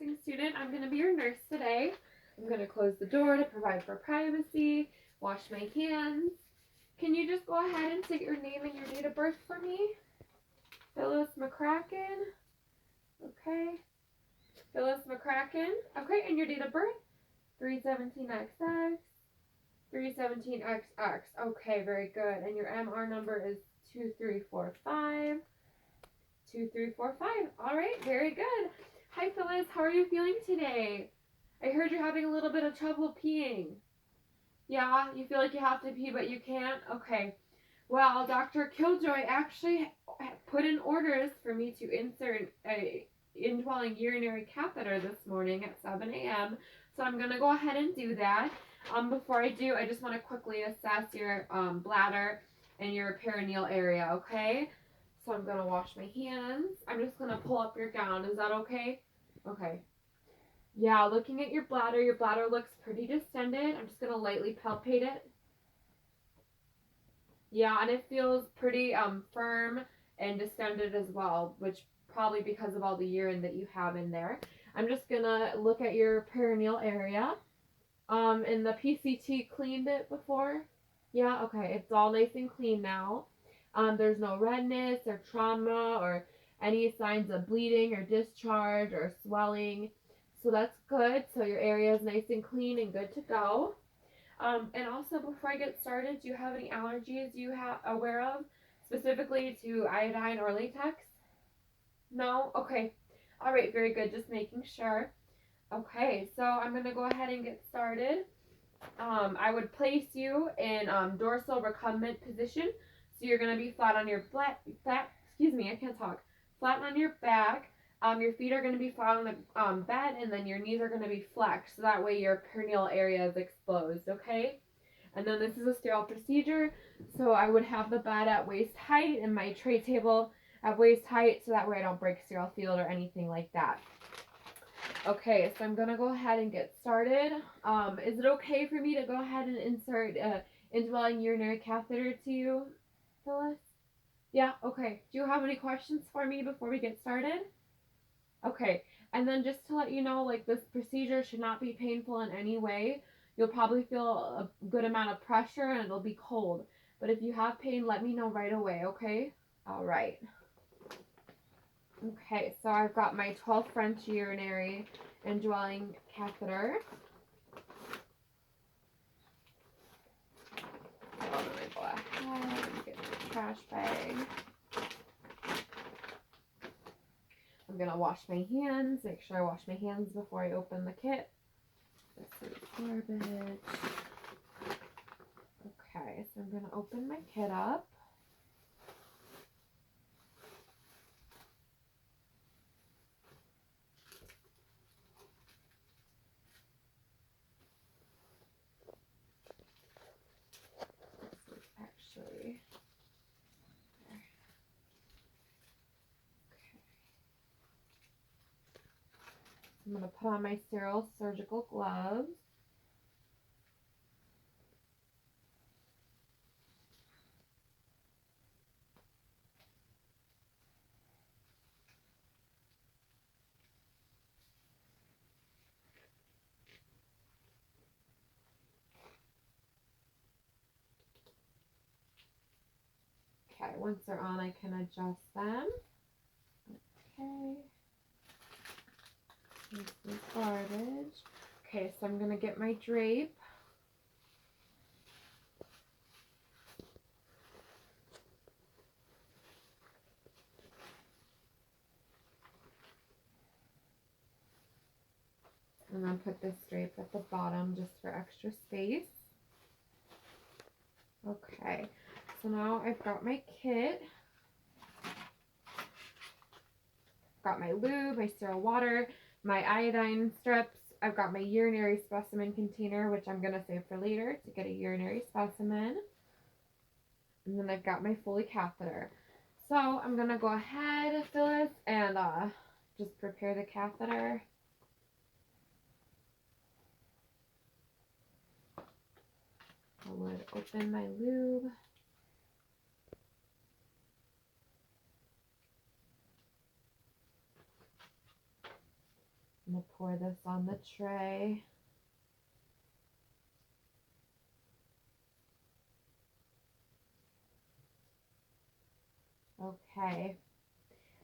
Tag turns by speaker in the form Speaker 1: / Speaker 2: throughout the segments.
Speaker 1: nursing student. I'm going to be your nurse today. I'm going to close the door to provide for privacy, wash my hands. Can you just go ahead and state your name and your date of birth for me? Phyllis McCracken. Okay. Phyllis McCracken. Okay, and your date of birth? 317XX. 317XX. Okay, very good. And your MR number is 2345. 2345. All right, very good. Hi, Phyllis. How are you feeling today? I heard you're having a little bit of trouble peeing. Yeah, you feel like you have to pee, but you can't? Okay. Well, Dr. Killjoy actually put in orders for me to insert a indwelling urinary catheter this morning at 7 a.m. So I'm going to go ahead and do that. Before I do, I just want to quickly assess your bladder and your perineal area, okay? So I'm going to wash my hands. I'm just going to pull up your gown. Is that okay? Okay. Yeah, looking at your bladder looks pretty distended. I'm just going to lightly palpate it. Yeah, and it feels pretty firm and distended as well, which probably because of all the urine that you have in there. I'm just going to look at your perineal area. And the PCT cleaned it before? Yeah, okay. It's all nice and clean now. There's no redness or trauma or any signs of bleeding or discharge or swelling. So that's good. So your area is nice and clean and good to go. And also, before I get started, do you have any allergies you have aware of, specifically to iodine or latex? No? Okay. All right, very good. Just making sure. Okay, so I'm going to go ahead and get started. I would place you in dorsal recumbent position. So you're going to be flat on your flat, I can't talk. Flat on your back. Your feet are going to be flat on the bed, and then your knees are going to be flexed. So that way your perineal area is exposed, okay? And then this is a sterile procedure. So I would have the bed at waist height and my tray table at waist height, so that way I don't break sterile field or anything like that. Okay, so I'm going to go ahead and get started. Is it okay for me to go ahead and insert an indwelling urinary catheter to you, Phyllis? Yeah, okay. Do you have any questions for me before we get started? Okay, and then just to let you know, like, this procedure should not be painful in any way. You'll probably feel a good amount of pressure and it'll be cold. But if you have pain, let me know right away, okay? All right. Okay, so I've got my 12 French urinary indwelling catheter. So I'm going to go ahead and get the trash bag. I'm going to wash my hands, make sure I wash my hands before I open the kit. This is garbage. Okay, so I'm going to open my kit up. Actually, okay. I'm going to put on my sterile surgical gloves. Okay, once they're on, I can adjust them. Okay. This is garbage. Okay, so I'm going to get my drape. And then put this drape at the bottom just for extra space. Okay, so now I've got my kit. Got my lube, my sterile water, my iodine strips. I've got my urinary specimen container, which I'm going to save for later to get a urinary specimen. And then I've got my Foley catheter. So I'm going to go ahead, Phyllis, and just prepare the catheter. I would open my lube. I'm going to pour this on the tray. Okay.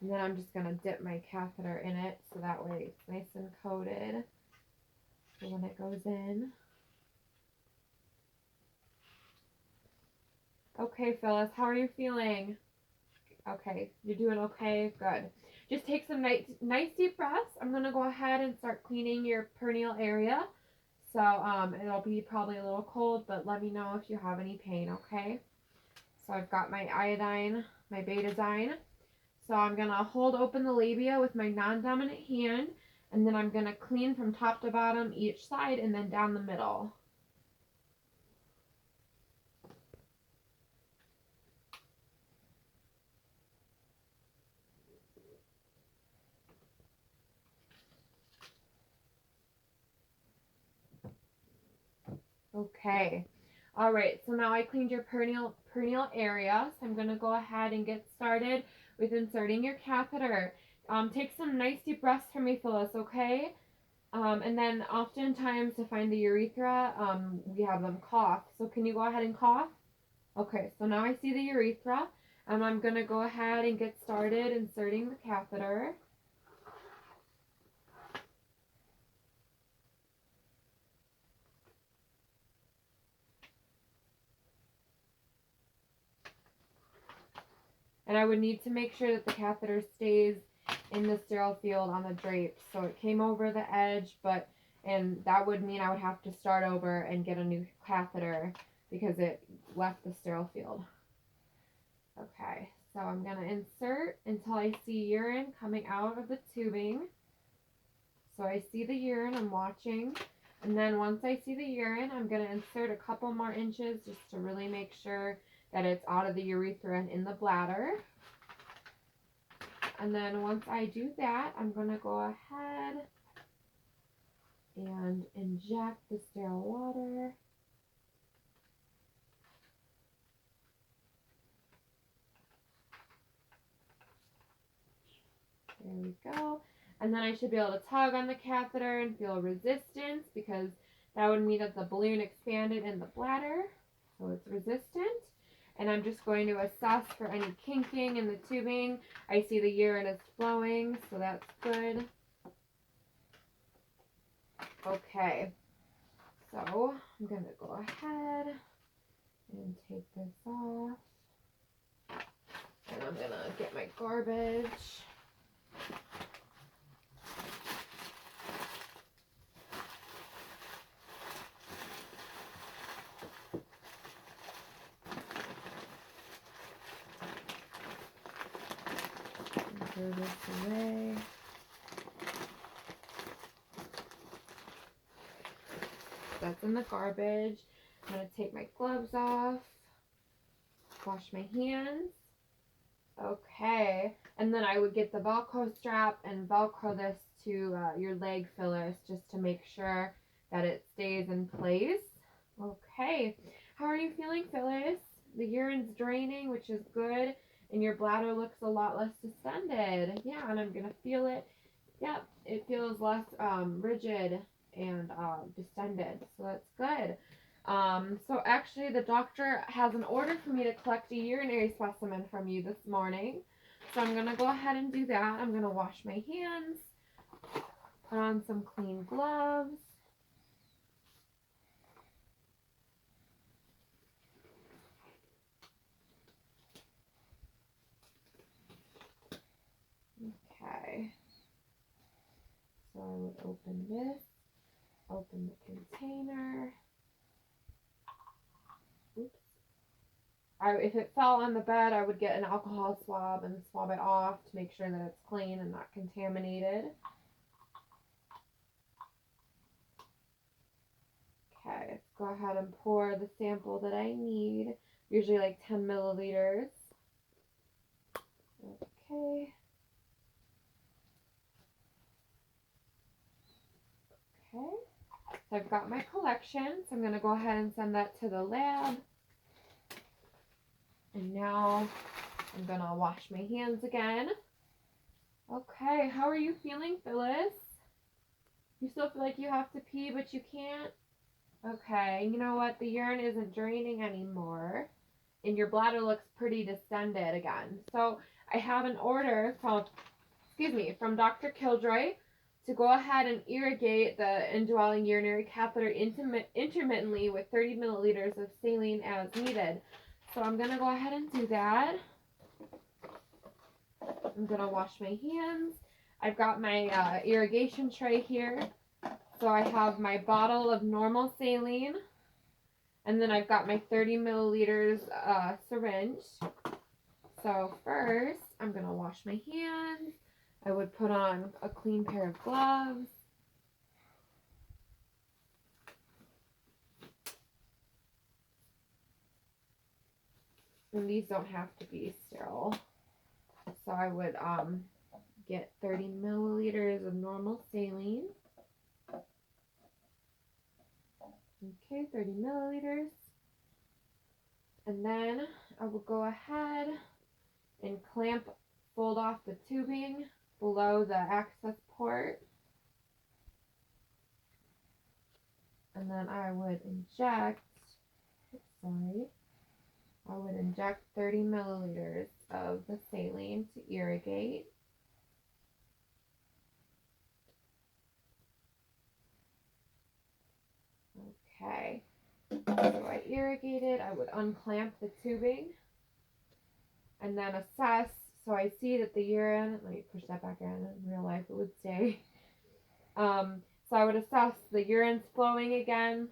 Speaker 1: And then I'm just going to dip my catheter in it so that way it's nice and coated for when it goes in. Okay, Phyllis, how are you feeling? Okay, you're doing okay? Good. Just take some nice deep breaths. I'm going to go ahead and start cleaning your perineal area. So it'll be probably a little cold, but let me know if you have any pain, okay? So I've got my iodine, my betadine. So I'm going to hold open the labia with my non-dominant hand, and then I'm going to clean from top to bottom each side and then down the middle. Okay. All right, so now I cleaned your perineal area, so I'm going to go ahead and get started with inserting your catheter. Take some nice deep breaths for me, Phyllis, okay? And then oftentimes to find the urethra, we have them cough. So can you go ahead and cough? Okay, so now I see the urethra, and I'm going to go ahead and get started inserting the catheter. And I would need to make sure that the catheter stays in the sterile field on the drapes. So it came over the edge, and that would mean I would have to start over and get a new catheter because it left the sterile field. Okay, so I'm going to insert until I see urine coming out of the tubing. So I see the urine, I'm watching. And then once I see the urine, I'm going to insert a couple more inches just to really make sure that it's out of the urethra and in the bladder. And then once I do that, I'm going to go ahead and inject the sterile water. There we go. And then I should be able to tug on the catheter and feel resistance because that would mean that the balloon expanded in the bladder. So it's resistant. And I'm just going to assess for any kinking in the tubing. I see the urine is flowing, so that's good. Okay, so I'm going to go ahead and take this off. And I'm going to get my garbage. Throw this away. That's in the garbage. I'm going to take my gloves off, wash my hands. Okay, and then I would get the Velcro strap and Velcro this to your leg, Phyllis, just to make sure that it stays in place. Okay, how are you feeling, Phyllis? The urine's draining, which is good. And your bladder looks a lot less distended. Yeah, and I'm going to feel it. Yep, it feels less rigid and distended. So that's good. So actually the doctor has an order for me to collect a urinary specimen from you this morning. So I'm going to go ahead and do that. I'm going to wash my hands, put on some clean gloves. Okay, so I would open this, open the container. Oops. If it fell on the bed, I would get an alcohol swab and swab it off to make sure that it's clean and not contaminated. Okay, let's go ahead and pour the sample that I need, usually like 10 milliliters. Okay. Okay, so I've got my collection, so I'm going to go ahead and send that to the lab. And now I'm going to wash my hands again. Okay, how are you feeling, Phyllis? You still feel like you have to pee, but you can't? Okay, you know what? The urine isn't draining anymore, and your bladder looks pretty distended again. So I have an order from Dr. Kildroy to go ahead and irrigate the indwelling urinary catheter intermittently with 30 milliliters of saline as needed. So I'm going to go ahead and do that. I'm going to wash my hands. I've got my irrigation tray here. So I have my bottle of normal saline, and then I've got my 30 milliliters syringe. So first, I'm going to wash my hands. I would put on a clean pair of gloves. And these don't have to be sterile. So I would get 30 milliliters of normal saline. Okay, 30 milliliters. And then I will go ahead and fold off the tubing below the access port. And then I would inject 30 milliliters of the saline to irrigate. Okay, so I irrigated. I would unclamp the tubing and then assess. So I see that the urine, let me push that back in real life, it would stay. So I would assess the urine's flowing again.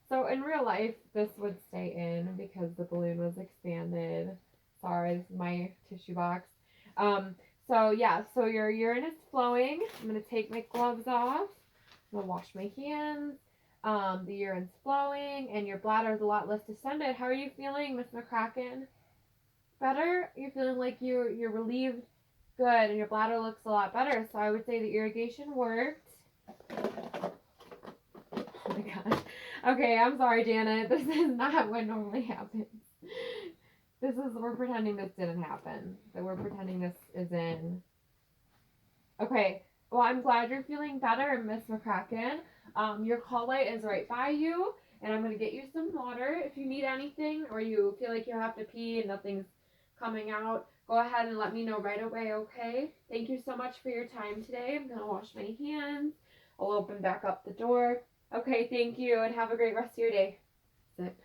Speaker 1: So in real life, this would stay in because the balloon was expanded. Sorry, this is my tissue box. So your urine is flowing. I'm going to take my gloves off. I'm going to wash my hands. The urine's flowing and your bladder is a lot less distended. How are you feeling, Miss McCracken? Better? You're feeling like you're relieved? Good, and your bladder looks a lot better. So I would say the irrigation worked. Oh my god. Okay, I'm sorry, Janet. This is not what normally happens. We're pretending this didn't happen. We're pretending this is in. Okay, well, I'm glad you're feeling better, Miss McCracken. Your call light is right by you, and I'm going to get you some water. If you need anything or you feel like you have to pee and nothing's coming out, go ahead and let me know right away, okay? Thank you so much for your time today. I'm going to wash my hands. I'll open back up the door. Okay, thank you, and have a great rest of your day. That's it.